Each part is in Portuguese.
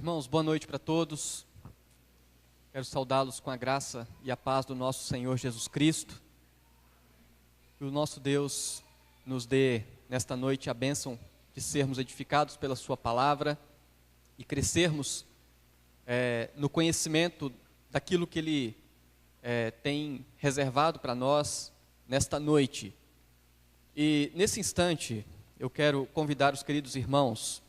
Irmãos, boa noite para todos. Quero saudá-los com a graça e a paz do nosso Senhor Jesus Cristo. Que o nosso Deus nos dê nesta noite a bênção de sermos edificados pela sua palavra e crescermos no conhecimento daquilo que Ele tem reservado para nós nesta noite. E nesse instante eu quero convidar os queridos irmãos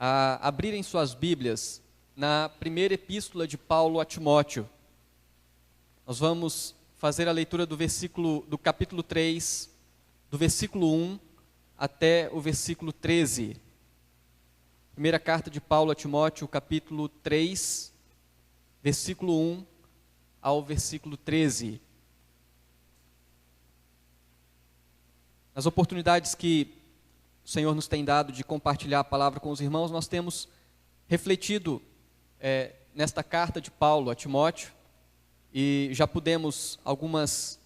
a abrirem suas Bíblias na primeira epístola de Paulo a Timóteo. Nós vamos fazer a leitura do capítulo 3, do versículo 1 até o versículo 13. Primeira carta de Paulo a Timóteo, capítulo 3, versículo 1 ao versículo 13. Nas oportunidades que o Senhor nos tem dado de compartilhar a palavra com os irmãos, nós temos refletido nesta carta de Paulo a Timóteo, e já pudemos, algumas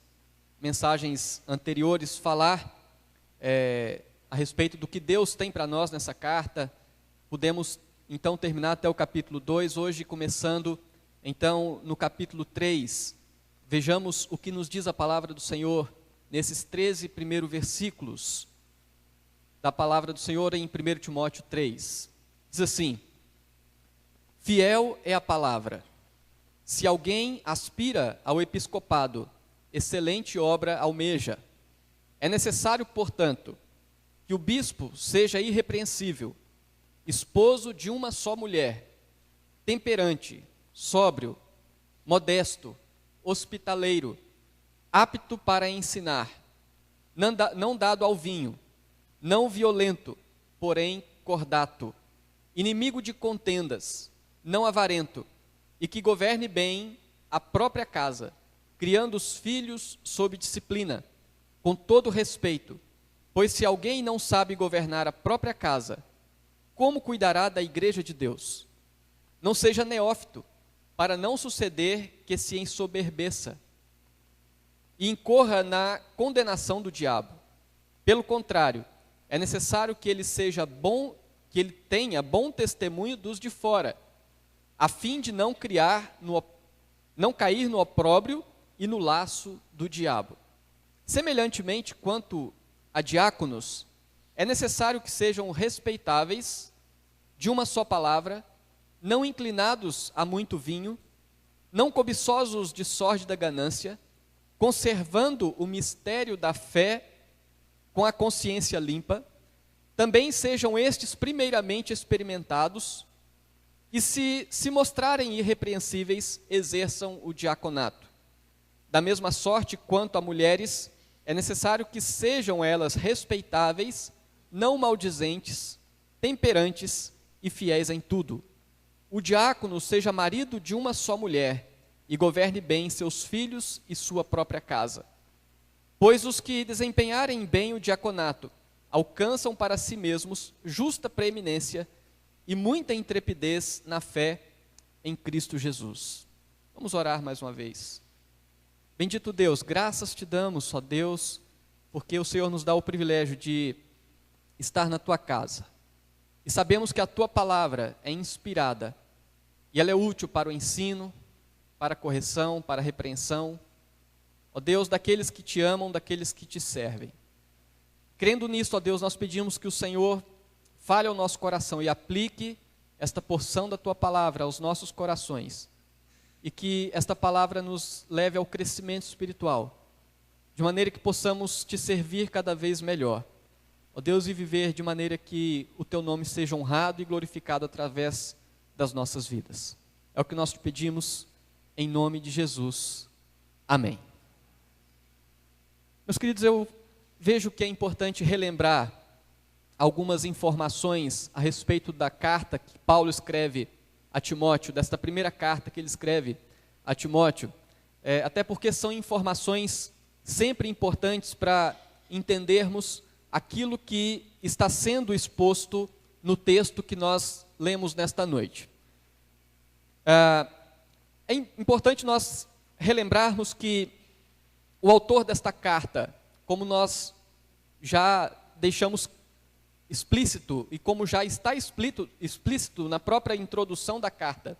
mensagens anteriores, falar a respeito do que Deus tem para nós nessa carta. Pudemos então terminar até o capítulo 2, hoje começando então no capítulo 3. Vejamos o que nos diz a palavra do Senhor nesses 13 primeiros versículos da palavra do Senhor em 1 Timóteo 3. Diz assim: fiel é a palavra. Se alguém aspira ao episcopado, excelente obra almeja. É necessário, portanto, que o bispo seja irrepreensível, esposo de uma só mulher, temperante, sóbrio, modesto, hospitaleiro, apto para ensinar, não dado ao vinho, não violento, porém cordato, inimigo de contendas, não avarento, e que governe bem a própria casa, criando os filhos sob disciplina, com todo respeito, pois se alguém não sabe governar a própria casa, como cuidará da igreja de Deus? Não seja neófito, para não suceder que se ensoberbeça e incorra na condenação do diabo. Pelo contrário, é necessário que ele seja bom, que ele tenha bom testemunho dos de fora, a fim de não cair no opróbrio e no laço do diabo. Semelhantemente, quanto a diáconos, é necessário que sejam respeitáveis, de uma só palavra, não inclinados a muito vinho, não cobiçosos de sórdida ganância, conservando o mistério da fé com a consciência limpa. Também sejam estes primeiramente experimentados, e se mostrarem irrepreensíveis, exerçam o diaconato. Da mesma sorte, quanto a mulheres, é necessário que sejam elas respeitáveis, não maldizentes, temperantes e fiéis em tudo. O diácono seja marido de uma só mulher, e governe bem seus filhos e sua própria casa. Pois os que desempenharem bem o diaconato alcançam para si mesmos justa preeminência e muita intrepidez na fé em Cristo Jesus. Vamos orar mais uma vez. Bendito Deus, graças te damos, ó Deus, porque o Senhor nos dá o privilégio de estar na tua casa. E sabemos que a tua palavra é inspirada e ela é útil para o ensino, para a correção, para a repreensão, ó Deus, daqueles que te amam, daqueles que te servem. Crendo nisso, ó Deus, nós pedimos que o Senhor fale ao nosso coração e aplique esta porção da tua palavra aos nossos corações, e que esta palavra nos leve ao crescimento espiritual, de maneira que possamos te servir cada vez melhor, ó Deus, e viver de maneira que o teu nome seja honrado e glorificado através das nossas vidas. É o que nós te pedimos, em nome de Jesus. Amém. Meus queridos, eu vejo que é importante relembrar algumas informações a respeito da carta que Paulo escreve a Timóteo, desta primeira carta que ele escreve a Timóteo, até porque são informações sempre importantes para entendermos aquilo que está sendo exposto no texto que nós lemos nesta noite. É importante nós relembrarmos que o autor desta carta, como nós já deixamos explícito, e como já está explícito na própria introdução da carta,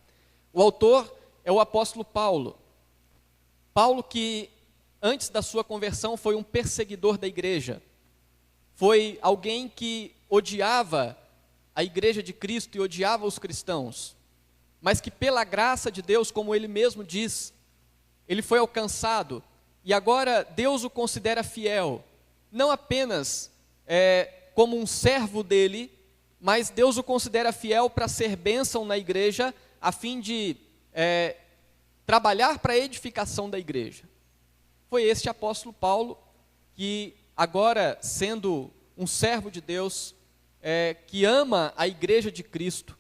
o autor é o apóstolo Paulo. Paulo que, antes da sua conversão, foi um perseguidor da igreja. Foi alguém que odiava a igreja de Cristo e odiava os cristãos. Mas que pela graça de Deus, como ele mesmo diz, ele foi alcançado. E agora Deus o considera fiel. Não apenas como um servo dele, mas Deus o considera fiel para ser bênção na igreja, a fim de trabalhar para a edificação da igreja. Foi este apóstolo Paulo que agora, sendo um servo de Deus, que ama a igreja de Cristo,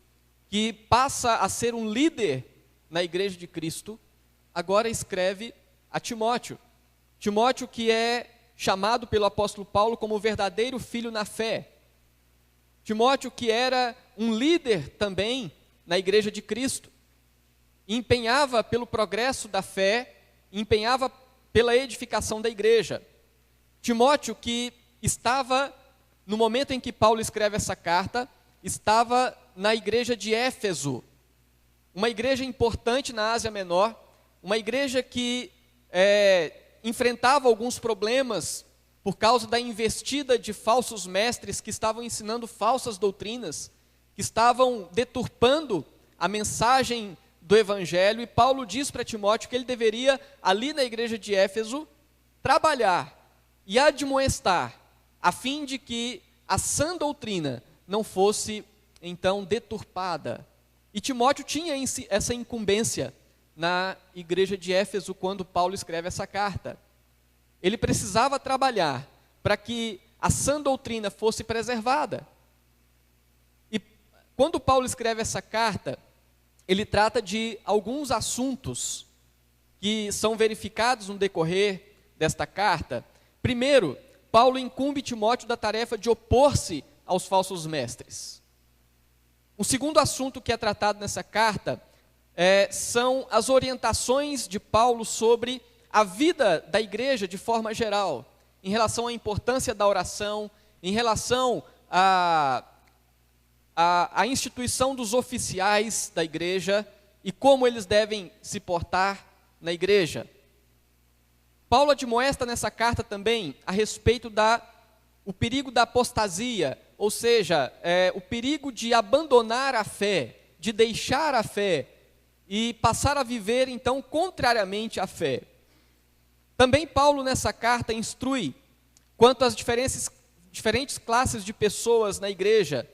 que passa a ser um líder na igreja de Cristo, agora escreve a Timóteo. Timóteo que é chamado pelo apóstolo Paulo como verdadeiro filho na fé. Timóteo que era um líder também na igreja de Cristo, empenhava pelo progresso da fé, empenhava pela edificação da igreja. Timóteo que estava, no momento em que Paulo escreve essa carta, estava na igreja de Éfeso, uma igreja importante na Ásia Menor, uma igreja que enfrentava alguns problemas por causa da investida de falsos mestres que estavam ensinando falsas doutrinas, que estavam deturpando a mensagem do Evangelho, e Paulo diz para Timóteo que ele deveria, ali na igreja de Éfeso, trabalhar e admoestar, a fim de que a sã doutrina não fosse, então, deturpada. E Timóteo tinha essa incumbência na igreja de Éfeso, quando Paulo escreve essa carta. Ele precisava trabalhar para que a sã doutrina fosse preservada. E quando Paulo escreve essa carta, ele trata de alguns assuntos que são verificados no decorrer desta carta. Primeiro, Paulo incumbe Timóteo da tarefa de opor-se aos falsos mestres. Um segundo assunto que é tratado nessa carta são as orientações de Paulo sobre a vida da igreja de forma geral, em relação à importância da oração, em relação à instituição dos oficiais da igreja e como eles devem se portar na igreja. Paulo admoesta nessa carta também a respeito o perigo da apostasia, ou seja, o perigo de abandonar a fé, de deixar a fé e passar a viver então contrariamente à fé. Também Paulo nessa carta instrui quanto às diferentes classes de pessoas na igreja.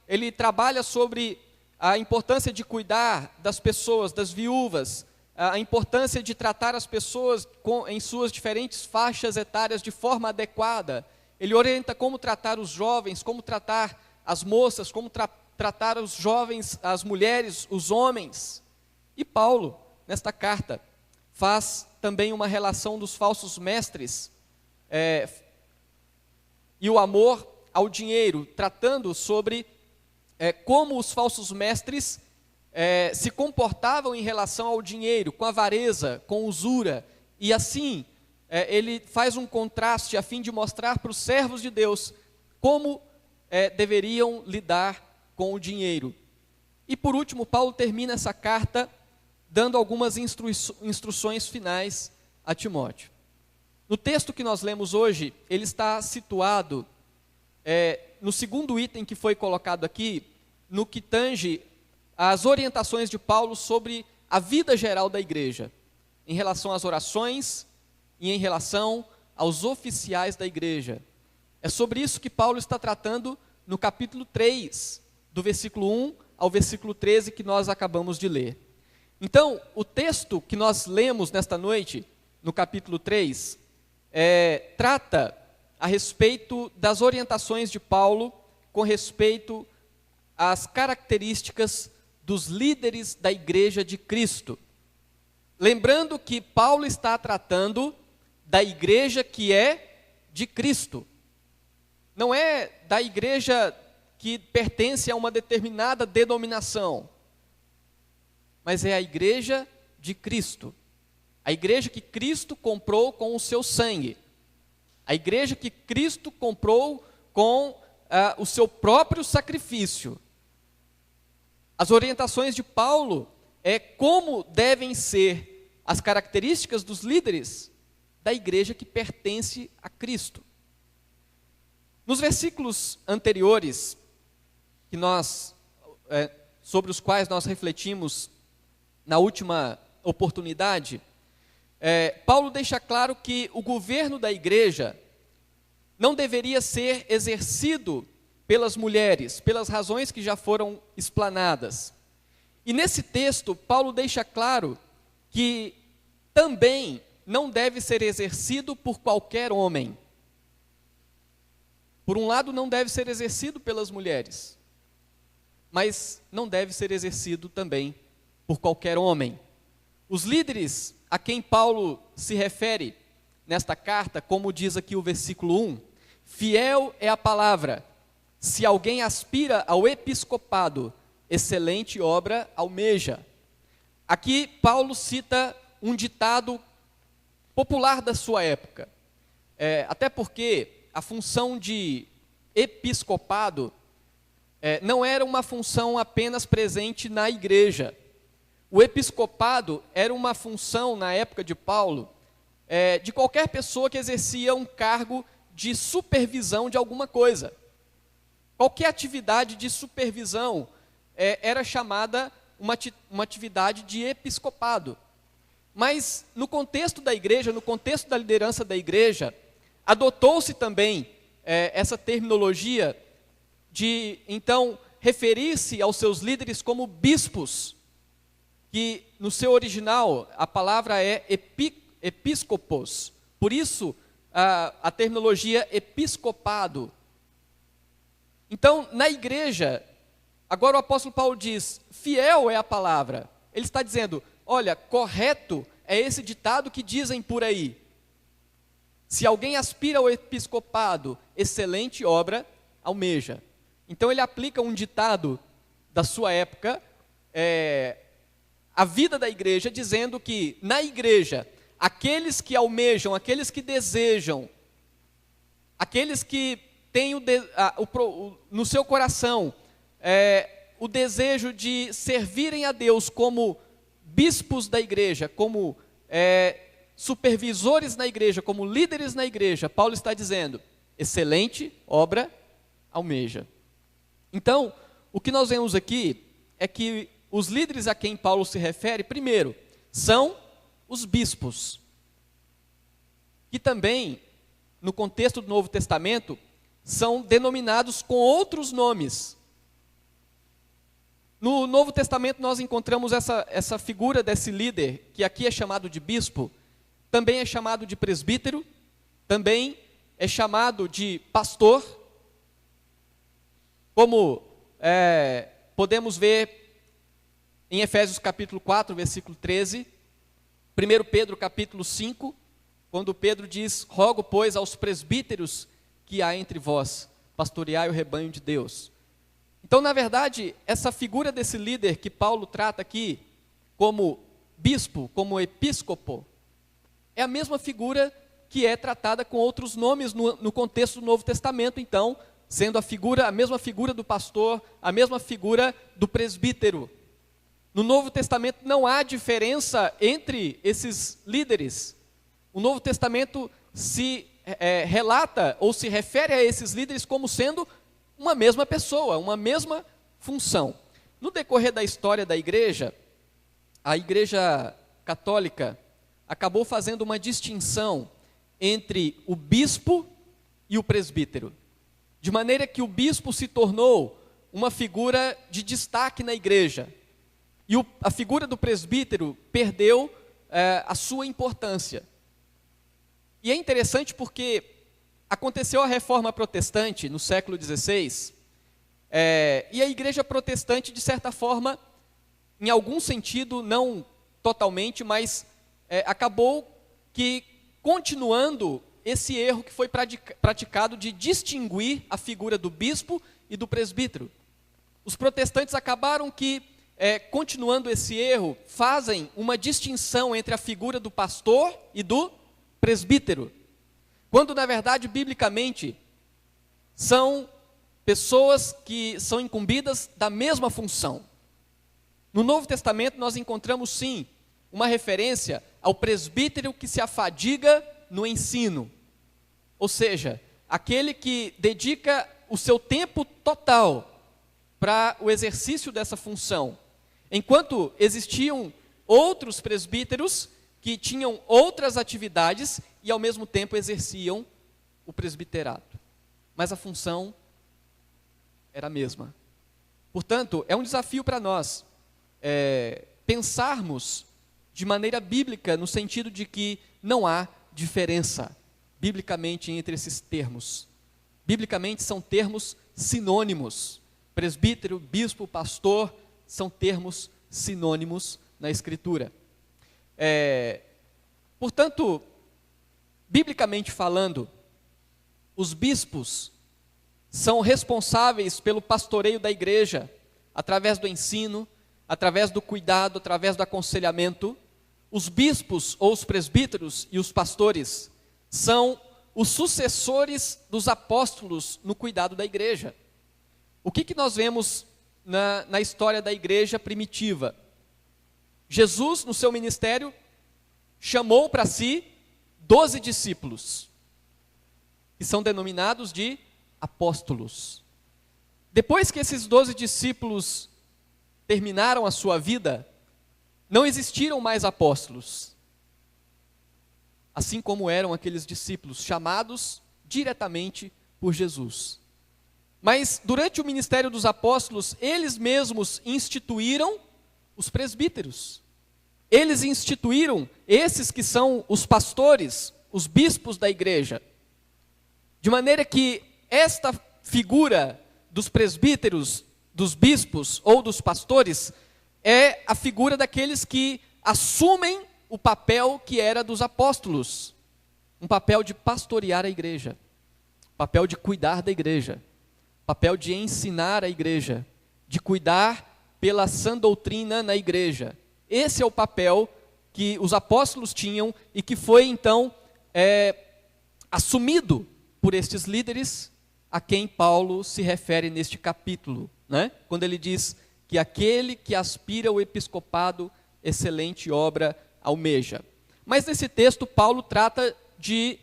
Ele trabalha sobre a importância de cuidar das pessoas, das viúvas, a importância de tratar as pessoas em suas diferentes faixas etárias de forma adequada. Ele orienta como tratar os jovens, como tratar as moças, como tratar os jovens, as mulheres, os homens. E Paulo, nesta carta, faz também uma relação dos falsos mestres e o amor ao dinheiro, tratando sobre como os falsos mestres se comportavam em relação ao dinheiro, com avareza, com usura, e assim ele faz um contraste a fim de mostrar para os servos de Deus como deveriam lidar com o dinheiro. E por último, Paulo termina essa carta dando algumas instruções finais a Timóteo. No texto que nós lemos hoje, ele está situado no segundo item que foi colocado aqui, no que tange as orientações de Paulo sobre a vida geral da igreja, em relação às orações e em relação aos oficiais da igreja. É sobre isso que Paulo está tratando no capítulo 3, do versículo 1 ao versículo 13, que nós acabamos de ler. Então, o texto que nós lemos nesta noite, no capítulo 3, trata a respeito das orientações de Paulo com respeito às características dos líderes da igreja de Cristo. Lembrando que Paulo está tratando da igreja que é de Cristo. Não é da igreja que pertence a uma determinada denominação, mas é a igreja de Cristo. A igreja que Cristo comprou com o seu sangue. A igreja que Cristo comprou com o seu próprio sacrifício. As orientações de Paulo é como devem ser as características dos líderes da igreja que pertence a Cristo. Nos versículos anteriores, sobre os quais nós refletimos na última oportunidade, Paulo deixa claro que o governo da igreja não deveria ser exercido pelas mulheres, pelas razões que já foram explanadas. E nesse texto, Paulo deixa claro que também não deve ser exercido por qualquer homem. Por um lado, não deve ser exercido pelas mulheres, mas não deve ser exercido também por qualquer homem. Os líderes a quem Paulo se refere nesta carta, como diz aqui o versículo 1, fiel é a palavra, se alguém aspira ao episcopado, excelente obra almeja. Aqui Paulo cita um ditado popular da sua época, até porque a função de episcopado não era uma função apenas presente na igreja. O episcopado era uma função, na época de Paulo, de qualquer pessoa que exercia um cargo de supervisão de alguma coisa. Qualquer atividade de supervisão era chamada uma atividade de episcopado. Mas no contexto da igreja, no contexto da liderança da igreja, adotou-se também essa terminologia de, então, referir-se aos seus líderes como bispos, que no seu original a palavra é episcopos. Por isso, a terminologia episcopado. Então, na igreja, agora o apóstolo Paulo diz, fiel é a palavra. Ele está dizendo, olha, correto é esse ditado que dizem por aí. Se alguém aspira ao episcopado, excelente obra almeja. Então ele aplica um ditado da sua época, à vida da igreja, dizendo que na igreja, aqueles que almejam, aqueles que desejam, aqueles que têm no seu coração o desejo de servirem a Deus como bispos da igreja, como supervisores na igreja, como líderes na igreja, Paulo está dizendo, excelente obra almeja. Então, o que nós vemos aqui é que os líderes a quem Paulo se refere, primeiro, são os bispos, que também, no contexto do Novo Testamento, são denominados com outros nomes. No Novo Testamento nós encontramos essa figura desse líder, que aqui é chamado de bispo, também é chamado de presbítero, também é chamado de pastor, como podemos ver em Efésios capítulo 4, versículo 13, 1 Pedro capítulo 5, quando Pedro diz, rogo, pois, aos presbíteros que há entre vós, pastoreai o rebanho de Deus. Então, na verdade, essa figura desse líder que Paulo trata aqui, como bispo, como episcopo, é a mesma figura que é tratada com outros nomes no contexto do Novo Testamento, então, sendo a mesma figura do pastor, a mesma figura do presbítero. No Novo Testamento não há diferença entre esses líderes. O Novo Testamento se relata ou se refere a esses líderes como sendo uma mesma pessoa, uma mesma função. No decorrer da história da igreja, a igreja católica acabou fazendo uma distinção entre o bispo e o presbítero, de maneira que o bispo se tornou uma figura de destaque na igreja, e a figura do presbítero perdeu a sua importância. E é interessante porque aconteceu a reforma protestante no século XVI, e a igreja protestante, de certa forma, em algum sentido, não totalmente, mas acabou que continuando esse erro que foi praticado de distinguir a figura do bispo e do presbítero. Os protestantes acabaram que, continuando esse erro, fazem uma distinção entre a figura do pastor e do presbítero, quando na verdade, biblicamente, são pessoas que são incumbidas da mesma função. No Novo Testamento nós encontramos sim uma referência ao presbítero que se afadiga no ensino, ou seja, aquele que dedica o seu tempo total para o exercício dessa função, enquanto existiam outros presbíteros que tinham outras atividades e ao mesmo tempo exerciam o presbiterato, mas a função era a mesma. Portanto, é um desafio para nós pensarmos de maneira bíblica, no sentido de que não há diferença biblicamente entre esses termos. Biblicamente são termos sinônimos. Presbítero, bispo, pastor são termos sinônimos na Escritura. Portanto, biblicamente falando, os bispos são responsáveis pelo pastoreio da igreja, através do ensino, através do cuidado, através do aconselhamento. Os bispos ou os presbíteros e os pastores são os sucessores dos apóstolos no cuidado da igreja. O que nós vemos na história da igreja primitiva? Jesus, no seu ministério, chamou para si 12 discípulos, que são denominados de apóstolos. Depois que esses 12 discípulos terminaram a sua vida, não existiram mais apóstolos, assim como eram aqueles discípulos chamados diretamente por Jesus. Mas durante o ministério dos apóstolos, eles mesmos instituíram os presbíteros. Eles instituíram esses que são os pastores, os bispos da igreja. De maneira que esta figura dos presbíteros, dos bispos ou dos pastores é a figura daqueles que assumem o papel que era dos apóstolos, um papel de pastorear a igreja, papel de cuidar da igreja, papel de ensinar a igreja, de cuidar pela sã doutrina na igreja. Esse é o papel que os apóstolos tinham e que foi então assumido por estes líderes a quem Paulo se refere neste capítulo, né? Quando ele diz que aquele que aspira ao episcopado, excelente obra almeja. Mas nesse texto Paulo trata de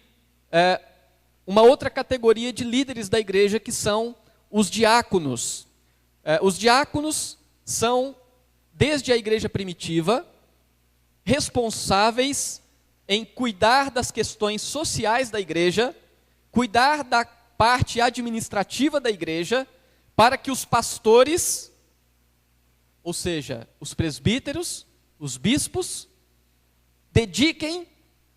uma outra categoria de líderes da igreja, que são os diáconos. Os diáconos são, desde a igreja primitiva, responsáveis em cuidar das questões sociais da igreja, cuidar da parte administrativa da igreja, para que os pastores, ou seja, os presbíteros, os bispos, dediquem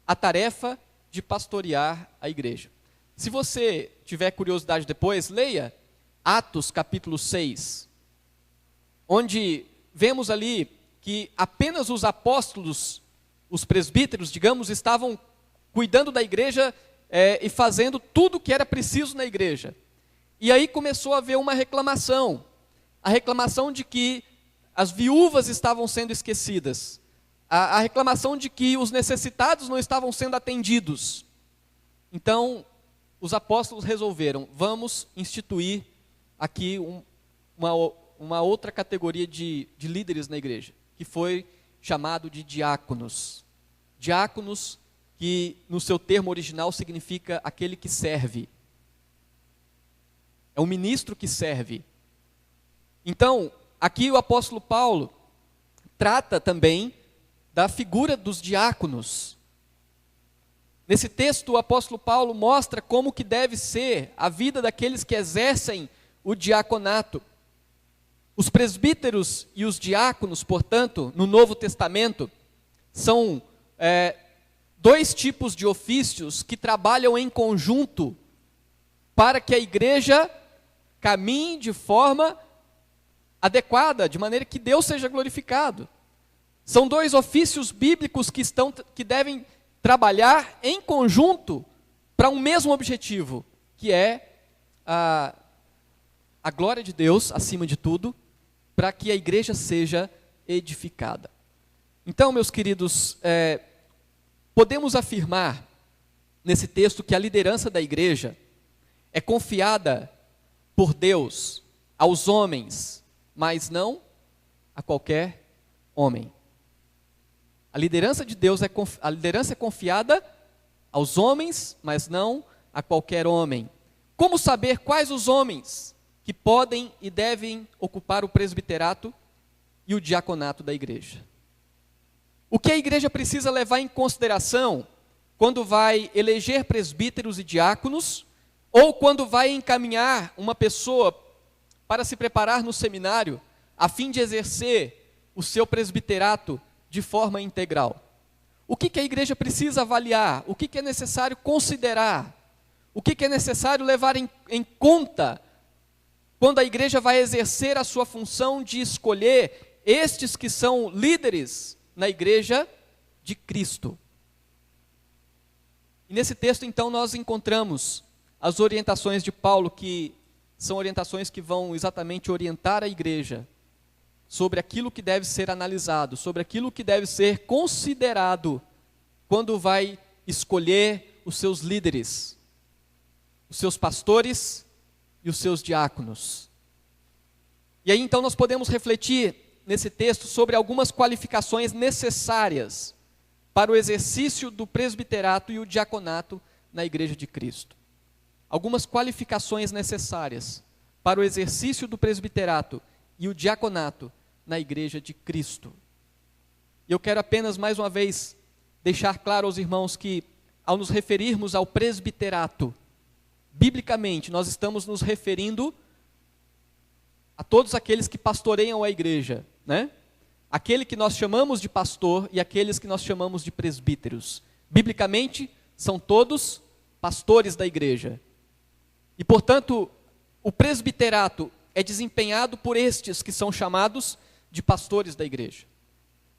a tarefa de pastorear a igreja. Se você tiver curiosidade depois, leia Atos capítulo 6, onde vemos ali que apenas os apóstolos, os presbíteros, digamos, estavam cuidando da igreja e fazendo tudo o que era preciso na igreja. E aí começou a haver uma reclamação, a reclamação de que as viúvas estavam sendo esquecidas, a reclamação de que os necessitados não estavam sendo atendidos. Então, os apóstolos resolveram, vamos instituir aqui uma outra categoria de líderes na igreja, que foi chamado de diáconos. Diáconos, que no seu termo original significa aquele que serve. É um ministro que serve. Então, aqui o apóstolo Paulo trata também da figura dos diáconos. Nesse texto, o apóstolo Paulo mostra como que deve ser a vida daqueles que exercem o diaconato. Os presbíteros e os diáconos, portanto, no Novo Testamento, são dois tipos de ofícios que trabalham em conjunto para que a igreja caminhe de forma adequada, de maneira que Deus seja glorificado. São dois ofícios bíblicos que devem trabalhar em conjunto para um mesmo objetivo, que é a glória de Deus acima de tudo, para que a igreja seja edificada. Então, meus queridos, podemos afirmar nesse texto que a liderança da igreja é confiada por Deus aos homens, mas não a qualquer homem. A liderança de Deus a liderança é confiada aos homens, mas não a qualquer homem. Como saber quais os homens que podem e devem ocupar o presbiterato e o diaconato da igreja? O que a igreja precisa levar em consideração quando vai eleger presbíteros e diáconos, ou quando vai encaminhar uma pessoa para se preparar no seminário, a fim de exercer o seu presbiterato de forma integral? O que a igreja precisa avaliar? O que é necessário considerar? O que é necessário levar em conta quando a igreja vai exercer a sua função de escolher estes que são líderes na igreja de Cristo? E nesse texto, então, nós encontramos as orientações de Paulo, que são orientações que vão exatamente orientar a igreja sobre aquilo que deve ser analisado, sobre aquilo que deve ser considerado quando vai escolher os seus líderes, os seus pastores e os seus diáconos. E aí então nós podemos refletir nesse texto sobre algumas qualificações necessárias para o exercício do presbiterato e o diaconato na igreja de Cristo. Algumas qualificações necessárias para o exercício do presbiterato e o diaconato na igreja de Cristo. E eu quero apenas mais uma vez deixar claro aos irmãos que, ao nos referirmos ao presbiterato, biblicamente nós estamos nos referindo a todos aqueles que pastoreiam a igreja, né? Aquele que nós chamamos de pastor e aqueles que nós chamamos de presbíteros. Biblicamente, são todos pastores da igreja. E, portanto, o presbiterato é desempenhado por estes que são chamados de pastores da igreja.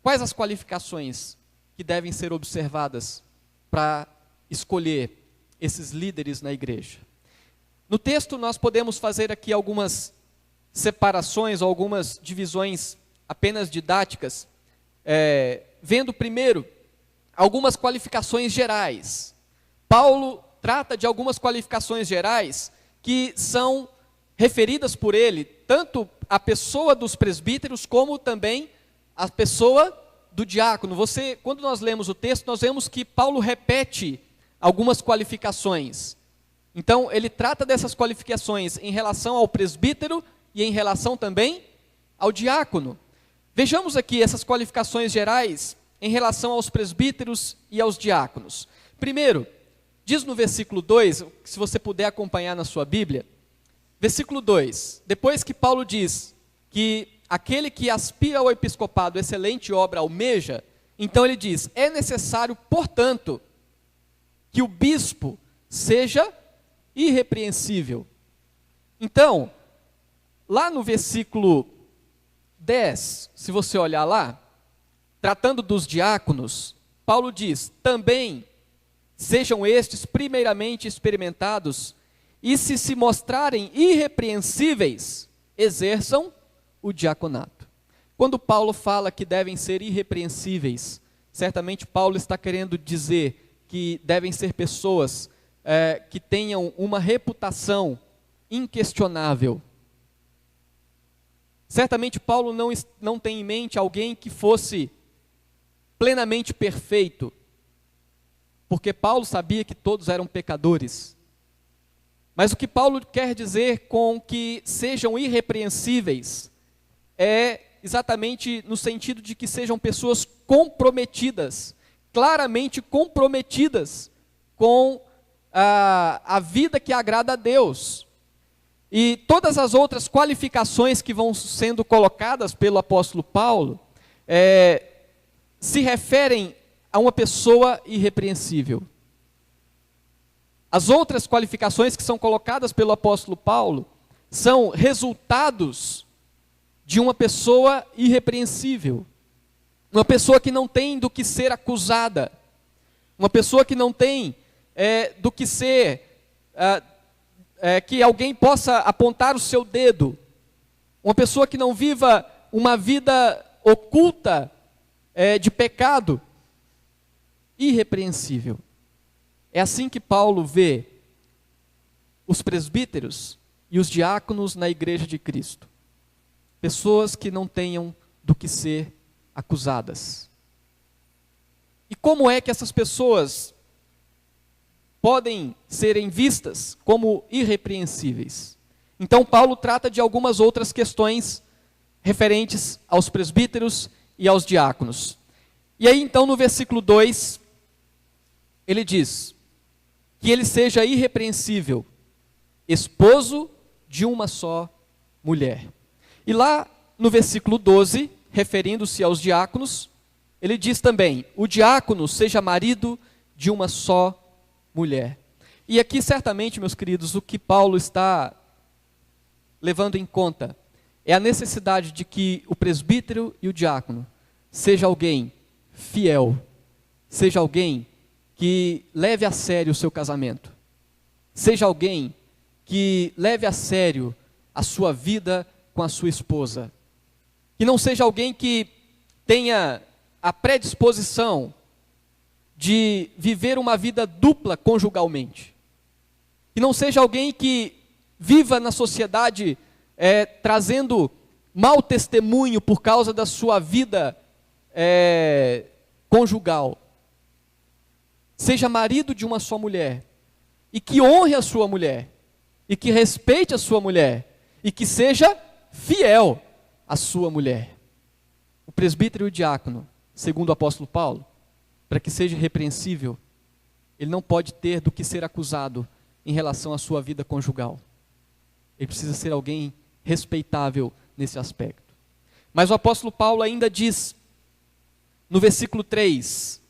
Quais as qualificações que devem ser observadas para escolher esses líderes na igreja? No texto nós podemos fazer aqui algumas separações, ou algumas divisões apenas didáticas, vendo primeiro algumas qualificações gerais. Paulo trata de algumas qualificações gerais que são referidas por ele, tanto a pessoa dos presbíteros, como também a pessoa do diácono. Quando nós lemos o texto, nós vemos que Paulo repete algumas qualificações. Então, ele trata dessas qualificações em relação ao presbítero e em relação também ao diácono. Vejamos aqui essas qualificações gerais em relação aos presbíteros e aos diáconos. Primeiro, diz no versículo 2, se você puder acompanhar na sua Bíblia, versículo 2, depois que Paulo diz que aquele que aspira ao episcopado excelente obra almeja, então ele diz: é necessário, portanto, que o bispo seja irrepreensível. Então, lá no versículo 10, se você olhar lá, tratando dos diáconos, Paulo diz: também sejam estes primeiramente experimentados, e se mostrarem irrepreensíveis, exerçam o diaconato. Quando Paulo fala que devem ser irrepreensíveis, certamente Paulo está querendo dizer que devem ser pessoas que tenham uma reputação inquestionável. Certamente Paulo não tem em mente alguém que fosse plenamente perfeito, porque Paulo sabia que todos eram pecadores. Mas o que Paulo quer dizer com que sejam irrepreensíveis é exatamente no sentido de que sejam pessoas comprometidas, claramente comprometidas com a vida que agrada a Deus. E todas as outras qualificações que vão sendo colocadas pelo apóstolo Paulo se referem a uma pessoa irrepreensível. As outras qualificações que são colocadas pelo apóstolo Paulo são resultados de uma pessoa irrepreensível. Uma pessoa que não tem do que ser acusada. Uma pessoa que não tem do que ser... que alguém possa apontar o seu dedo. Uma pessoa que não viva uma vida oculta de pecado. Irrepreensível. É assim que Paulo vê os presbíteros e os diáconos na igreja de Cristo. Pessoas que não tenham do que ser acusadas. E como é que essas pessoas podem serem vistas como irrepreensíveis? Então Paulo trata de algumas outras questões referentes aos presbíteros e aos diáconos. E aí então no versículo 2, ele diz que ele seja irrepreensível, esposo de uma só mulher. E lá no versículo 12, referindo-se aos diáconos, ele diz também, o diácono seja marido de uma só mulher. E aqui certamente, meus queridos, o que Paulo está levando em conta é a necessidade de que o presbítero e o diácono seja alguém fiel, seja alguém que leve a sério o seu casamento, seja alguém que leve a sério a sua vida com a sua esposa, que não seja alguém que tenha a predisposição de viver uma vida dupla conjugalmente, que não seja alguém que viva na sociedade trazendo mau testemunho por causa da sua vida conjugal. Seja marido de uma só mulher, e que honre a sua mulher, e que respeite a sua mulher, e que seja fiel à sua mulher. O presbítero e o diácono, segundo o apóstolo Paulo, para que seja irrepreensível, ele não pode ter do que ser acusado em relação à sua vida conjugal. Ele precisa ser alguém respeitável nesse aspecto. Mas o apóstolo Paulo ainda diz, no versículo 3,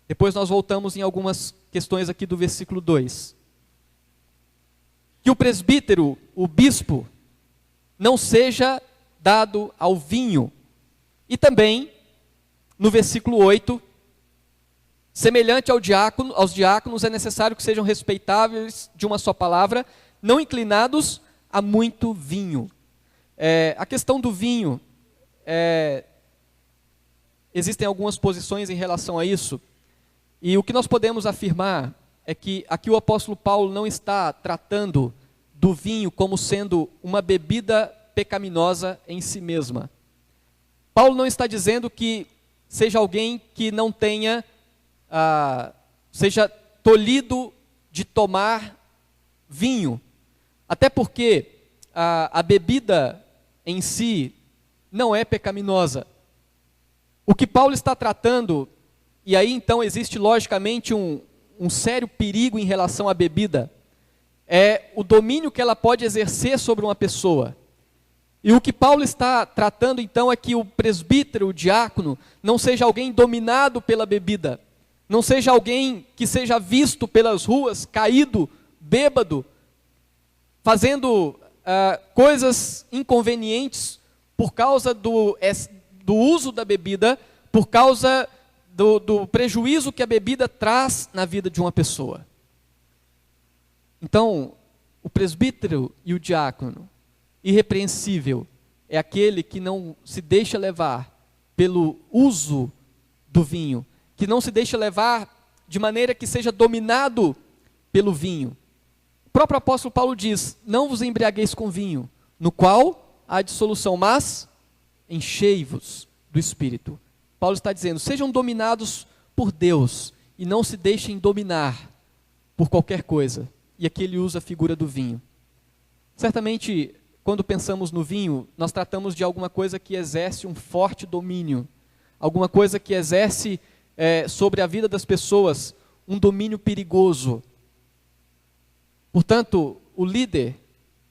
depois nós voltamos em algumas questões aqui do versículo 2, que o presbítero, o bispo, não seja dado ao vinho. E também, no versículo 8, semelhante aos diáconos, é necessário que sejam respeitáveis de uma só palavra, não inclinados a muito vinho. A questão do vinho, existem algumas posições em relação a isso, e o que nós podemos afirmar é que aqui o apóstolo Paulo não está tratando do vinho como sendo uma bebida pecaminosa em si mesma. Paulo não está dizendo que seja alguém que não tenha, seja tolhido de tomar vinho, até porque a bebida em si não é pecaminosa. O que Paulo está tratando, e aí então existe logicamente um sério perigo em relação à bebida, é o domínio que ela pode exercer sobre uma pessoa. E o que Paulo está tratando então é que o presbítero, o diácono, não seja alguém dominado pela bebida, não seja alguém que seja visto pelas ruas, caído, bêbado, fazendo coisas inconvenientes por causa do uso da bebida, por causa do prejuízo que a bebida traz na vida de uma pessoa. Então, o presbítero e o diácono, irrepreensível, é aquele que não se deixa levar pelo uso do vinho, que não se deixa levar de maneira que seja dominado pelo vinho. O próprio apóstolo Paulo diz, não vos embriagueis com vinho, no qual há dissolução, mas enchei-vos do Espírito. Paulo está dizendo, sejam dominados por Deus, e não se deixem dominar por qualquer coisa. E aqui ele usa a figura do vinho. Certamente, quando pensamos no vinho, nós tratamos de alguma coisa que exerce um forte domínio, alguma coisa que exerce sobre a vida das pessoas um domínio perigoso. Portanto, o líder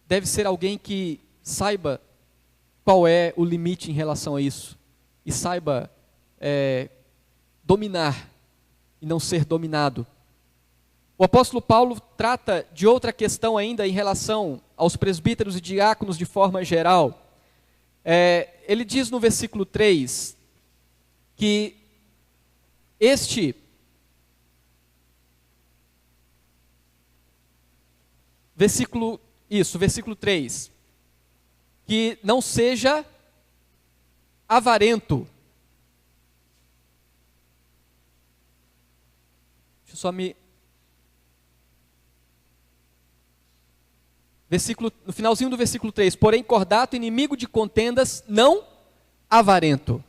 deve ser alguém que saiba qual é o limite em relação a isso, e saiba dominar e não ser dominado. O apóstolo Paulo trata de outra questão ainda em relação aos presbíteros e diáconos de forma geral. Ele diz no versículo 3 que versículo 3, que não seja avarento. Deixa eu só me... no finalzinho do versículo 3, porém cordato, inimigo de contendas, não avarento.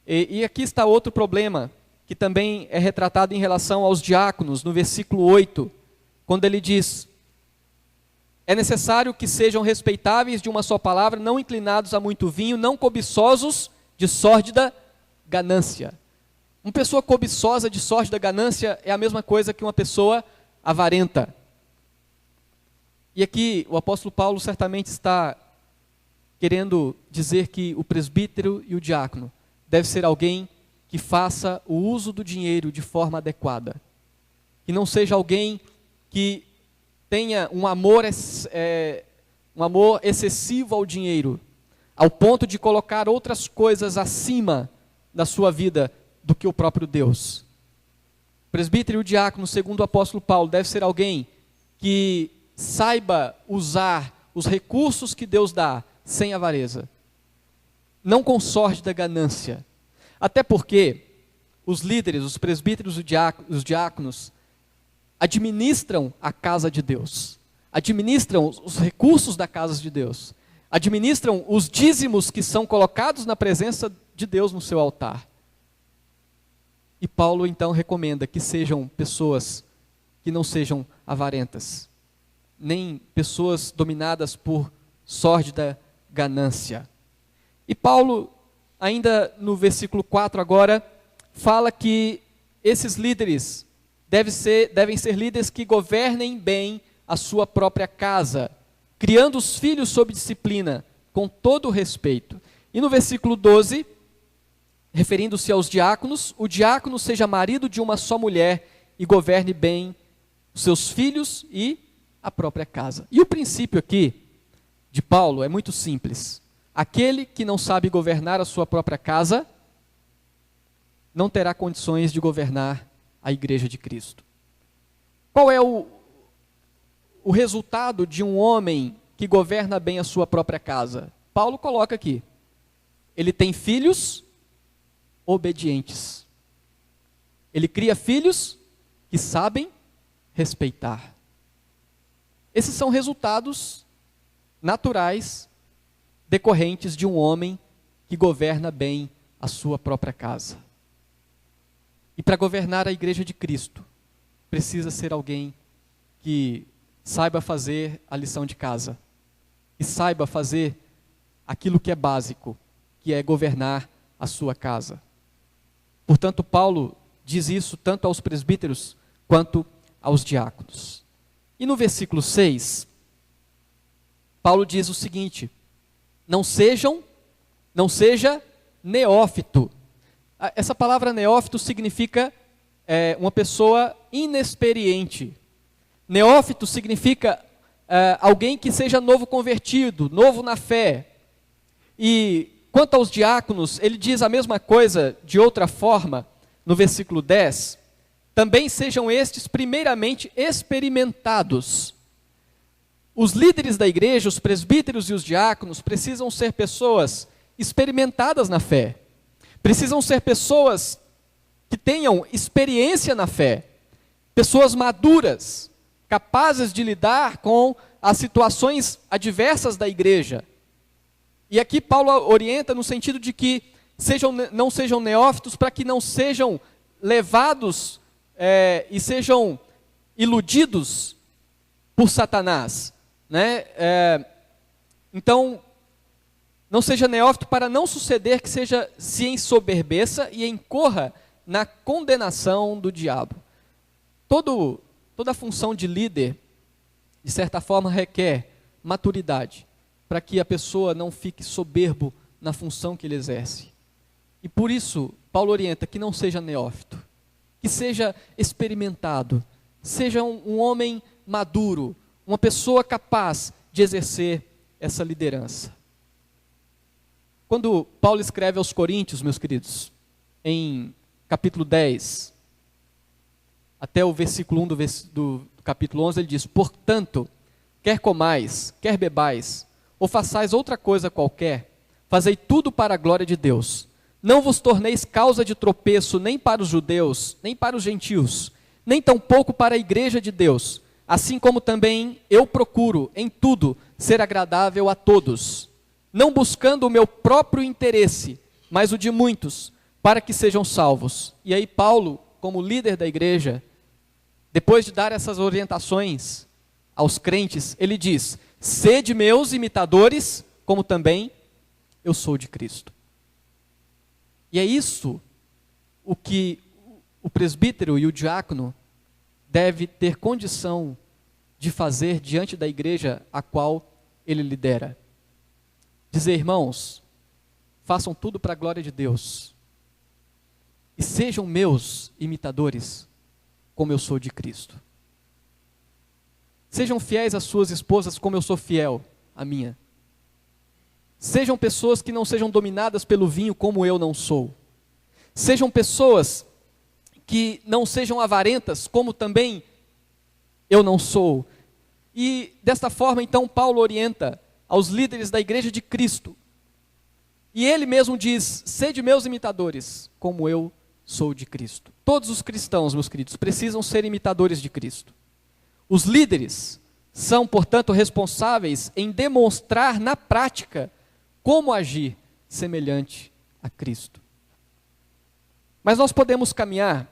E aqui está outro problema, que também é retratado em relação aos diáconos, no versículo 8, quando ele diz: é necessário que sejam respeitáveis de uma só palavra, não inclinados a muito vinho, não cobiçosos de sórdida ganância. Uma pessoa cobiçosa de sórdida ganância é a mesma coisa que uma pessoa avarenta. E aqui o apóstolo Paulo certamente está querendo dizer que o presbítero e o diácono deve ser alguém que faça o uso do dinheiro de forma adequada. Que não seja alguém que tenha um amor excessivo ao dinheiro, ao ponto de colocar outras coisas acima da sua vida do que o próprio Deus. O presbítero e o diácono, segundo o apóstolo Paulo, deve ser alguém que saiba usar os recursos que Deus dá sem avareza, não com sorte da ganância. Até porque os líderes, os presbíteros e os diáconos administram a casa de Deus, administram os recursos da casa de Deus, administram os dízimos que são colocados na presença de Deus no seu altar. E Paulo então recomenda que sejam pessoas que não sejam avarentas, nem pessoas dominadas por sórdida ganância. E Paulo, ainda no versículo 4 agora, fala que esses líderes devem ser líderes que governem bem a sua própria casa, criando os filhos sob disciplina, com todo o respeito. E no versículo 12, referindo-se aos diáconos, o diácono seja marido de uma só mulher e governe bem os seus filhos e a própria casa. E o princípio aqui de Paulo é muito simples. Aquele que não sabe governar a sua própria casa, não terá condições de governar a igreja de Cristo. Qual é o resultado de um homem que governa bem a sua própria casa? Paulo coloca aqui: ele tem filhos obedientes. Ele cria filhos que sabem respeitar. Esses são resultados naturais decorrentes de um homem que governa bem a sua própria casa. E para governar a igreja de Cristo, precisa ser alguém que saiba fazer a lição de casa, e saiba fazer aquilo que é básico, que é governar a sua casa. Portanto, Paulo diz isso tanto aos presbíteros quanto aos diáconos. E no versículo 6, Paulo diz o seguinte: não seja neófito. Essa palavra neófito significa uma pessoa inexperiente. Neófito significa alguém que seja novo convertido, novo na fé. E quanto aos diáconos, ele diz a mesma coisa de outra forma, no versículo 10. Também sejam estes primeiramente experimentados. Os líderes da igreja, os presbíteros e os diáconos, precisam ser pessoas experimentadas na fé. Precisam ser pessoas que tenham experiência na fé. Pessoas maduras, capazes de lidar com as situações adversas da igreja. E aqui Paulo orienta no sentido de que não sejam neófitos, para que não sejam levados e sejam iludidos por Satanás, né? Então, não seja neófito para não suceder que se ensoberbeça e incorra na condenação do diabo. Toda função de líder, de certa forma, requer maturidade, para que a pessoa não fique soberbo na função que ele exerce. E por isso, Paulo orienta que não seja neófito, que seja experimentado, seja um homem maduro, uma pessoa capaz de exercer essa liderança. Quando Paulo escreve aos Coríntios, meus queridos, em capítulo 10, até o versículo 1 do capítulo 11, ele diz: portanto, quer comais, quer bebais, ou façais outra coisa qualquer, fazei tudo para a glória de Deus. Não vos torneis causa de tropeço nem para os judeus, nem para os gentios, nem tampouco para a igreja de Deus, assim como também eu procuro, em tudo, ser agradável a todos, não buscando o meu próprio interesse, mas o de muitos, para que sejam salvos. E aí Paulo, como líder da igreja, depois de dar essas orientações aos crentes, ele diz: sede meus imitadores, como também eu sou de Cristo. E é isso o que o presbítero e o diácono deve ter condição de fazer diante da igreja a qual ele lidera. Dizer: irmãos, façam tudo para a glória de Deus e sejam meus imitadores, como eu sou de Cristo. Sejam fiéis às suas esposas como eu sou fiel à minha. Sejam pessoas que não sejam dominadas pelo vinho como eu não sou. Sejam pessoas que não sejam avarentas como também eu não sou. E desta forma então Paulo orienta aos líderes da igreja de Cristo. E ele mesmo diz: sede meus imitadores, como eu sou de Cristo. Todos os cristãos, meus queridos, precisam ser imitadores de Cristo. Os líderes são, portanto, responsáveis em demonstrar na prática como agir semelhante a Cristo. Mas nós podemos caminhar.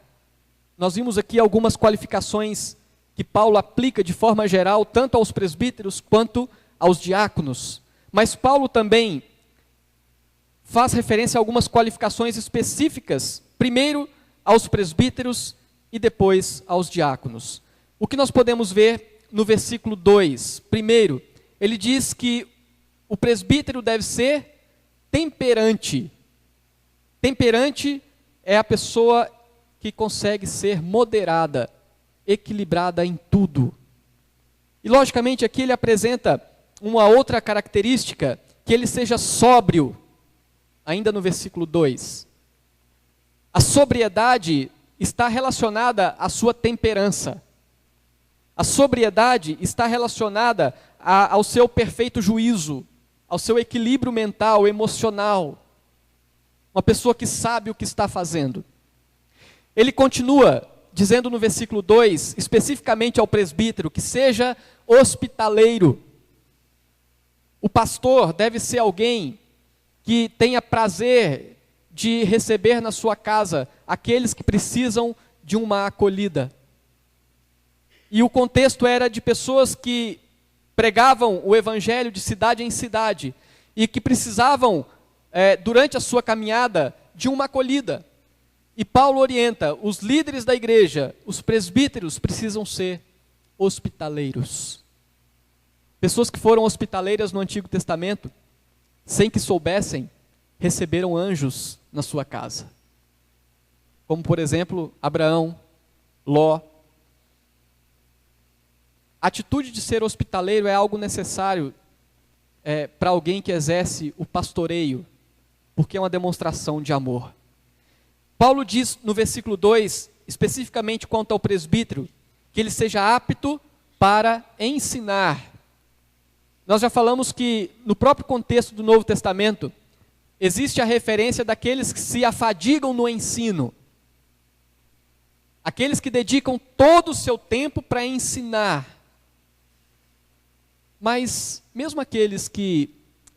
Nós vimos aqui algumas qualificações que Paulo aplica de forma geral, tanto aos presbíteros quanto aos diáconos. Mas Paulo também faz referência a algumas qualificações específicas, primeiro aos presbíteros e depois aos diáconos. O que nós podemos ver no versículo 2? Primeiro, ele diz que o presbítero deve ser temperante. Temperante é a pessoa que consegue ser moderada, equilibrada em tudo. E logicamente aqui ele apresenta uma outra característica, que ele seja sóbrio, ainda no versículo 2. A sobriedade está relacionada à sua temperança. A sobriedade está relacionada ao seu perfeito juízo, ao seu equilíbrio mental, emocional. Uma pessoa que sabe o que está fazendo. Ele continua dizendo no versículo 2, especificamente ao presbítero, que seja hospitaleiro. O pastor deve ser alguém que tenha prazer de receber na sua casa aqueles que precisam de uma acolhida. E o contexto era de pessoas que pregavam o evangelho de cidade em cidade e que precisavam, durante a sua caminhada, de uma acolhida. E Paulo orienta: os líderes da igreja, os presbíteros, precisam ser hospitaleiros. Pessoas que foram hospitaleiras no Antigo Testamento, sem que soubessem, receberam anjos na sua casa. Como, por exemplo, Abraão, Ló. A atitude de ser hospitaleiro é algo necessário para alguém que exerce o pastoreio, porque é uma demonstração de amor. Paulo diz no versículo 2, especificamente quanto ao presbítero, que ele seja apto para ensinar. Nós já falamos que no próprio contexto do Novo Testamento, existe a referência daqueles que se afadigam no ensino. Aqueles que dedicam todo o seu tempo para ensinar. Mas mesmo aqueles que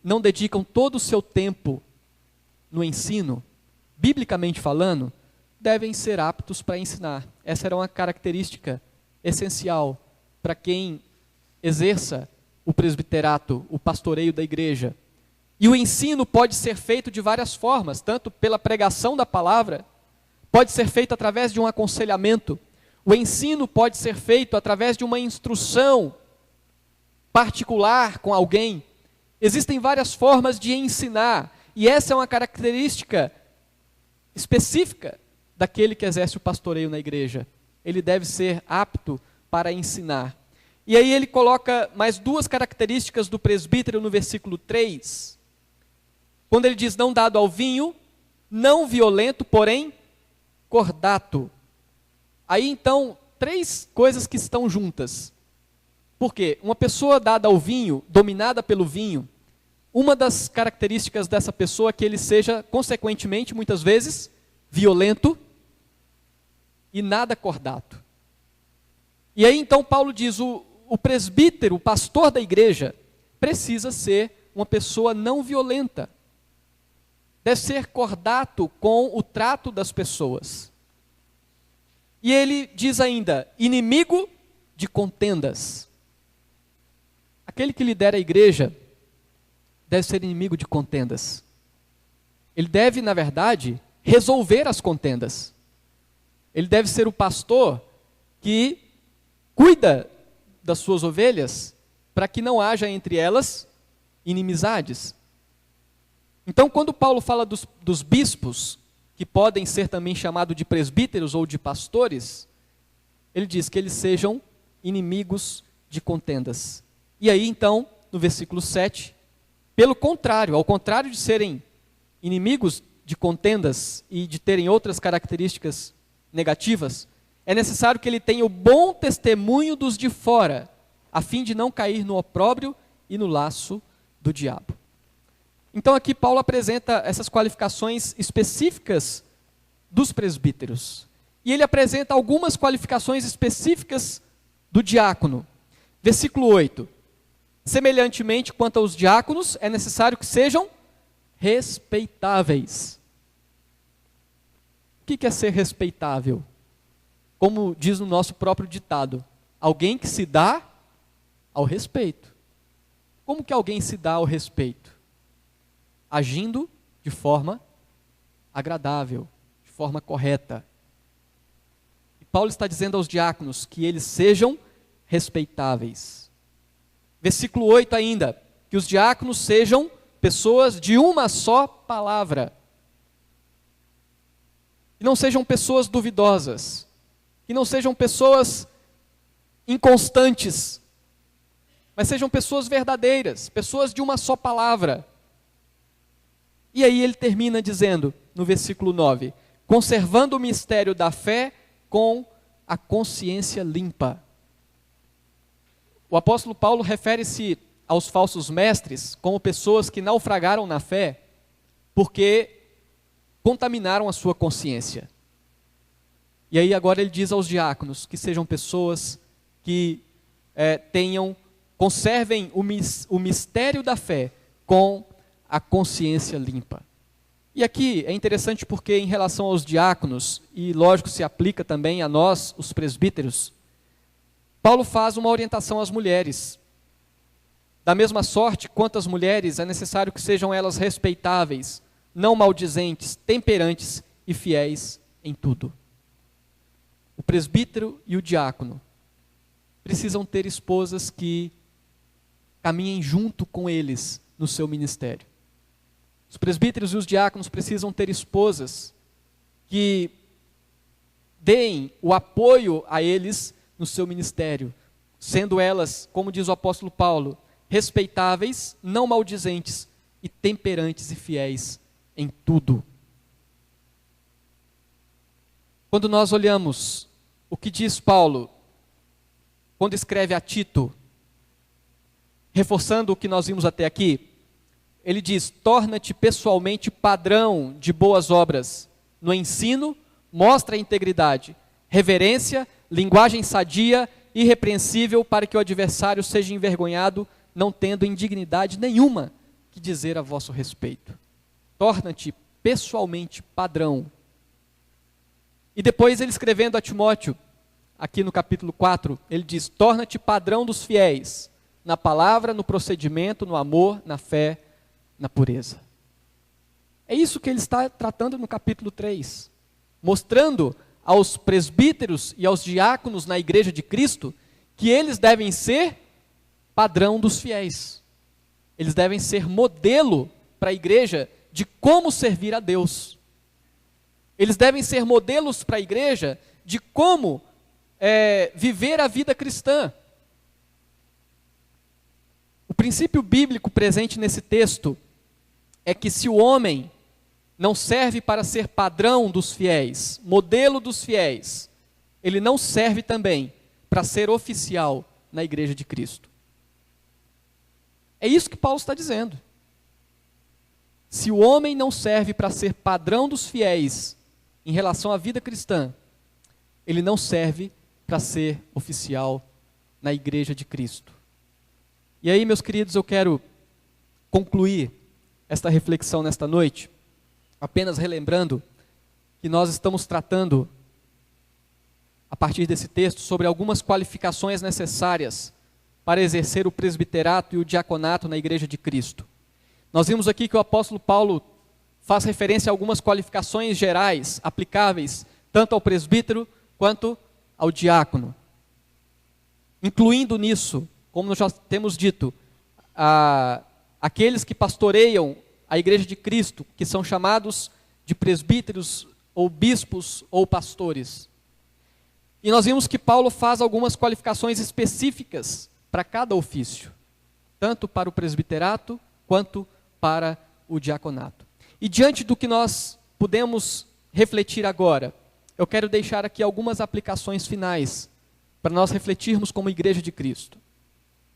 não dedicam todo o seu tempo no ensino, biblicamente falando, devem ser aptos para ensinar. Essa era uma característica essencial para quem exerça o presbiterato, o pastoreio da igreja. E o ensino pode ser feito de várias formas, tanto pela pregação da palavra, pode ser feito através de um aconselhamento, o ensino pode ser feito através de uma instrução particular com alguém. Existem várias formas de ensinar, e essa é uma característica específica daquele que exerce o pastoreio na igreja. Ele deve ser apto para ensinar. E aí ele coloca mais duas características do presbítero no versículo 3. Quando ele diz: não dado ao vinho, não violento, porém cordato. Aí então, três coisas que estão juntas. Por quê? Uma pessoa dada ao vinho, dominada pelo vinho, uma das características dessa pessoa é que ele seja, consequentemente, muitas vezes, violento e nada cordato. E aí então Paulo diz, o presbítero, o pastor da igreja, precisa ser uma pessoa não violenta. Deve ser cordato com o trato das pessoas. E ele diz ainda, inimigo de contendas. Aquele que lidera a igreja deve ser inimigo de contendas. Ele deve, na verdade, resolver as contendas. Ele deve ser o pastor que cuida das suas ovelhas para que não haja entre elas inimizades. Então, quando Paulo fala dos bispos, que podem ser também chamados de presbíteros ou de pastores, ele diz que eles sejam inimigos de contendas. E aí, então, no versículo 7, pelo contrário, ao contrário de serem inimigos de contendas e de terem outras características negativas, é necessário que ele tenha o bom testemunho dos de fora, a fim de não cair no opróbrio e no laço do diabo. Então aqui Paulo apresenta essas qualificações específicas dos presbíteros. E ele apresenta algumas qualificações específicas do diácono. Versículo 8. Semelhantemente, quanto aos diáconos, é necessário que sejam respeitáveis. O que é ser respeitável? Como diz no nosso próprio ditado, alguém que se dá ao respeito. Como que alguém se dá ao respeito? Agindo de forma agradável, de forma correta. E Paulo está dizendo aos diáconos que eles sejam respeitáveis. Versículo 8 ainda, que os diáconos sejam pessoas de uma só palavra. Que não sejam pessoas duvidosas, que não sejam pessoas inconstantes, mas sejam pessoas verdadeiras, pessoas de uma só palavra. E aí ele termina dizendo, no versículo 9, conservando o mistério da fé com a consciência limpa. O apóstolo Paulo refere-se aos falsos mestres como pessoas que naufragaram na fé porque contaminaram a sua consciência. E aí agora ele diz aos diáconos que sejam pessoas que conservem o mistério da fé com a consciência limpa. E aqui é interessante porque em relação aos diáconos, e lógico se aplica também a nós, os presbíteros, Paulo faz uma orientação às mulheres. Da mesma sorte, quanto às mulheres, é necessário que sejam elas respeitáveis, não maldizentes, temperantes e fiéis em tudo. O presbítero e o diácono precisam ter esposas que caminhem junto com eles no seu ministério. Os presbíteros e os diáconos precisam ter esposas que deem o apoio a eles no seu ministério, sendo elas, como diz o apóstolo Paulo, respeitáveis, não maldizentes e temperantes e fiéis em tudo. Quando nós olhamos o que diz Paulo, quando escreve a Tito, reforçando o que nós vimos até aqui, ele diz, torna-te pessoalmente padrão de boas obras, no ensino, mostra a integridade, reverência, linguagem sadia, irrepreensível, para que o adversário seja envergonhado, não tendo indignidade nenhuma que dizer a vosso respeito. Torna-te pessoalmente padrão. E depois ele escrevendo a Timóteo, aqui no capítulo 4, ele diz, torna-te padrão dos fiéis, na palavra, no procedimento, no amor, na fé, na pureza. É isso que ele está tratando no capítulo 3, mostrando aos presbíteros e aos diáconos na igreja de Cristo que eles devem ser padrão dos fiéis. Eles devem ser modelo para a igreja de como servir a Deus. Eles devem ser modelos para a igreja de como viver a vida cristã. O princípio bíblico presente nesse texto é que se o homem não serve para ser padrão dos fiéis, modelo dos fiéis, ele não serve também para ser oficial na igreja de Cristo. É isso que Paulo está dizendo. Se o homem não serve para ser padrão dos fiéis em relação à vida cristã, ele não serve para ser oficial na igreja de Cristo. E aí, meus queridos, eu quero concluir esta reflexão nesta noite, apenas relembrando que nós estamos tratando, a partir desse texto, sobre algumas qualificações necessárias para exercer o presbiterato e o diaconato na igreja de Cristo. Nós vimos aqui que o apóstolo Paulo faz referência a algumas qualificações gerais, aplicáveis tanto ao presbítero quanto ao diácono. Incluindo nisso, como nós já temos dito, aqueles que pastoreiam a igreja de Cristo, que são chamados de presbíteros ou bispos ou pastores. E nós vimos que Paulo faz algumas qualificações específicas para cada ofício, tanto para o presbiterato quanto para o diaconato. E diante do que nós podemos refletir agora, eu quero deixar aqui algumas aplicações finais para nós refletirmos como igreja de Cristo,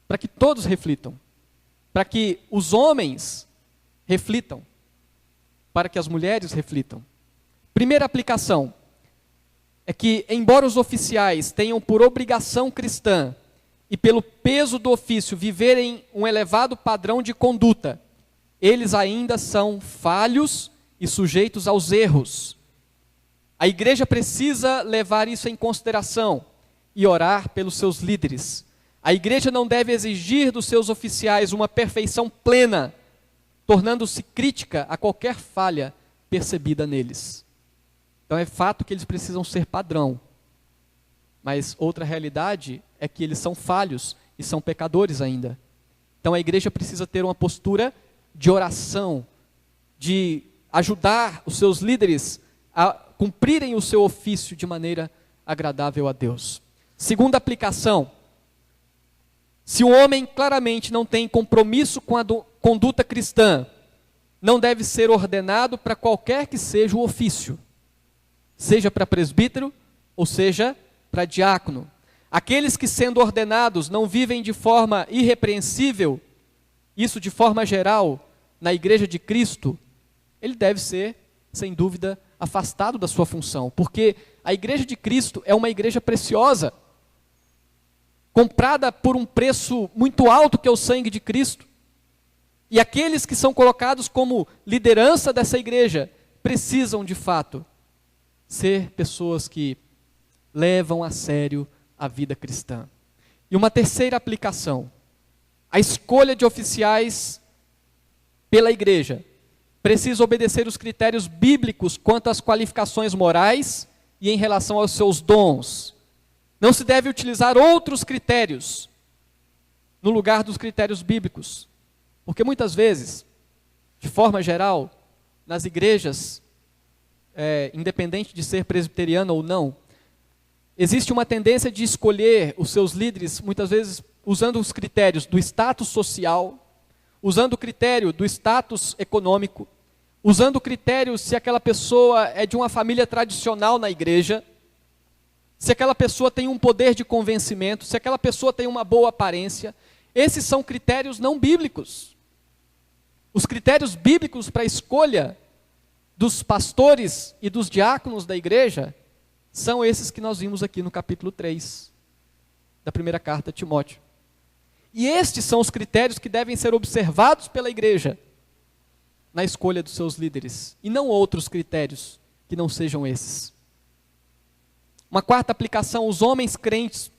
para que todos reflitam, para que os homens reflitam, para que as mulheres reflitam. Primeira aplicação é que, embora os oficiais tenham por obrigação cristã e pelo peso do ofício viverem um elevado padrão de conduta, eles ainda são falhos e sujeitos aos erros. A igreja precisa levar isso em consideração e orar pelos seus líderes. A igreja não deve exigir dos seus oficiais uma perfeição plena, tornando-se crítica a qualquer falha percebida neles. Então é fato que eles precisam ser padrão, mas outra realidade é que eles são falhos e são pecadores ainda. Então a igreja precisa ter uma postura de oração, de ajudar os seus líderes a cumprirem o seu ofício de maneira agradável a Deus. Segunda aplicação: se o homem claramente não tem compromisso com a conduta cristã, não deve ser ordenado para qualquer que seja o ofício, seja para presbítero ou seja para diácono. Aqueles que, sendo ordenados, não vivem de forma irrepreensível, isso de forma geral, na igreja de Cristo, ele deve ser, sem dúvida, afastado da sua função, porque a igreja de Cristo é uma igreja preciosa, comprada por um preço muito alto que é o sangue de Cristo. E aqueles que são colocados como liderança dessa igreja precisam, de fato, ser pessoas que levam a sério a vida cristã. E uma terceira aplicação: a escolha de oficiais pela igreja precisa obedecer os critérios bíblicos quanto às qualificações morais e em relação aos seus dons. Não se deve utilizar outros critérios no lugar dos critérios bíblicos, porque muitas vezes, de forma geral, nas igrejas, independente de ser presbiteriana ou não, existe uma tendência de escolher os seus líderes, muitas vezes usando os critérios do status social, usando o critério do status econômico, usando o critério se aquela pessoa é de uma família tradicional na igreja, se aquela pessoa tem um poder de convencimento, se aquela pessoa tem uma boa aparência. Esses são critérios não bíblicos. Os critérios bíblicos para a escolha dos pastores e dos diáconos da igreja são esses que nós vimos aqui no capítulo 3 da primeira carta a Timóteo. E estes são os critérios que devem ser observados pela igreja na escolha dos seus líderes, e não outros critérios que não sejam esses. Uma quarta aplicação: os homens crentes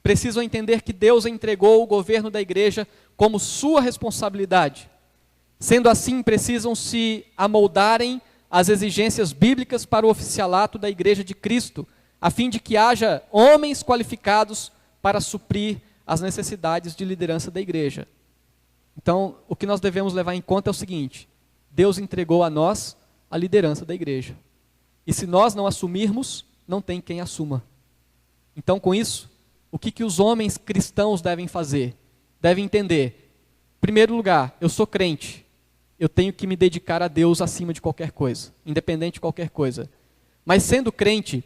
precisam entender que Deus entregou o governo da igreja como sua responsabilidade. Sendo assim, precisam se amoldarem às exigências bíblicas para o oficialato da igreja de Cristo, a fim de que haja homens qualificados para suprir as necessidades de liderança da igreja. Então, o que nós devemos levar em conta é o seguinte: Deus entregou a nós a liderança da igreja. E se nós não assumirmos, não tem quem assuma. Então, com isso, o que os homens cristãos devem fazer? Devem entender: em primeiro lugar, eu sou crente, eu tenho que me dedicar a Deus acima de qualquer coisa, independente de qualquer coisa. Mas sendo crente,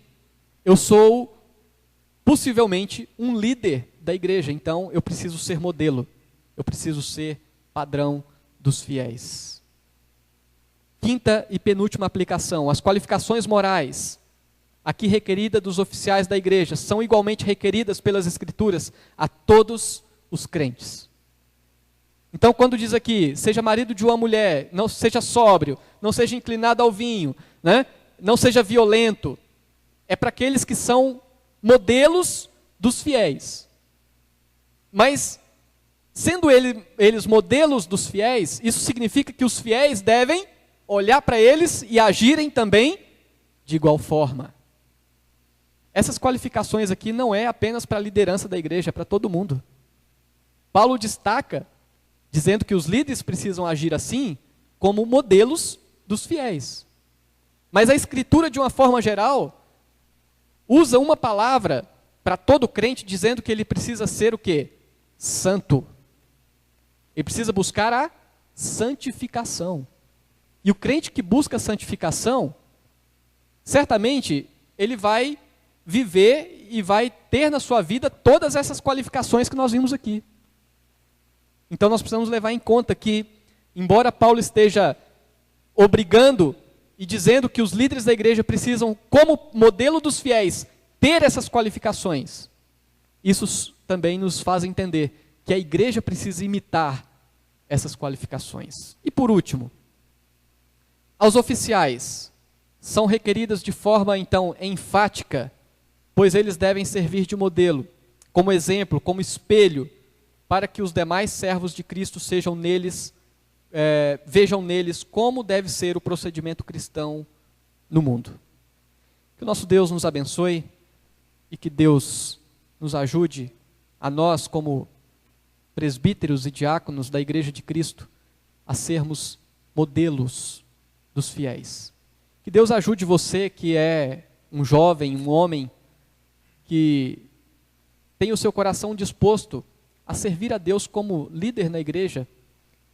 eu sou possivelmente um líder da igreja, então eu preciso ser modelo, eu preciso ser padrão dos fiéis. Quinta e penúltima aplicação: as qualificações morais aqui requerida dos oficiais da igreja, são igualmente requeridas pelas Escrituras a todos os crentes. Então, quando diz aqui, seja marido de uma mulher, não seja sóbrio, não seja inclinado ao vinho, né? Não seja violento, é para aqueles que são modelos dos fiéis. Mas, sendo eles modelos dos fiéis, isso significa que os fiéis devem olhar para eles e agirem também de igual forma. Essas qualificações aqui não é apenas para a liderança da igreja, é para todo mundo. Paulo destaca, dizendo que os líderes precisam agir assim, como modelos dos fiéis. Mas a Escritura, de uma forma geral, usa uma palavra para todo crente, dizendo que ele precisa ser o quê? Santo. Ele precisa buscar a santificação. E o crente que busca a santificação, certamente ele vai viver e vai ter na sua vida todas essas qualificações que nós vimos aqui. Então nós precisamos levar em conta que, embora Paulo esteja obrigando e dizendo que os líderes da igreja precisam, como modelo dos fiéis, ter essas qualificações, isso também nos faz entender que a igreja precisa imitar essas qualificações. E por último, aos oficiais são requeridas de forma então enfática, pois eles devem servir de modelo, como exemplo, como espelho, para que os demais servos de Cristo vejam neles como deve ser o procedimento cristão no mundo. Que o nosso Deus nos abençoe e que Deus nos ajude, a nós como presbíteros e diáconos da Igreja de Cristo, a sermos modelos dos fiéis. Que Deus ajude você que é um jovem, um homem, que tem o seu coração disposto a servir a Deus como líder na igreja,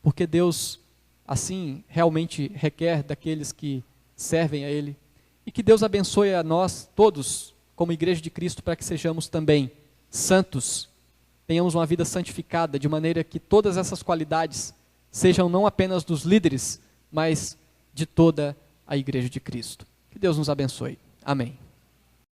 porque Deus assim realmente requer daqueles que servem a Ele. E que Deus abençoe a nós todos, como Igreja de Cristo, para que sejamos também santos, tenhamos uma vida santificada, de maneira que todas essas qualidades sejam não apenas dos líderes, mas de toda a Igreja de Cristo. Que Deus nos abençoe. Amém.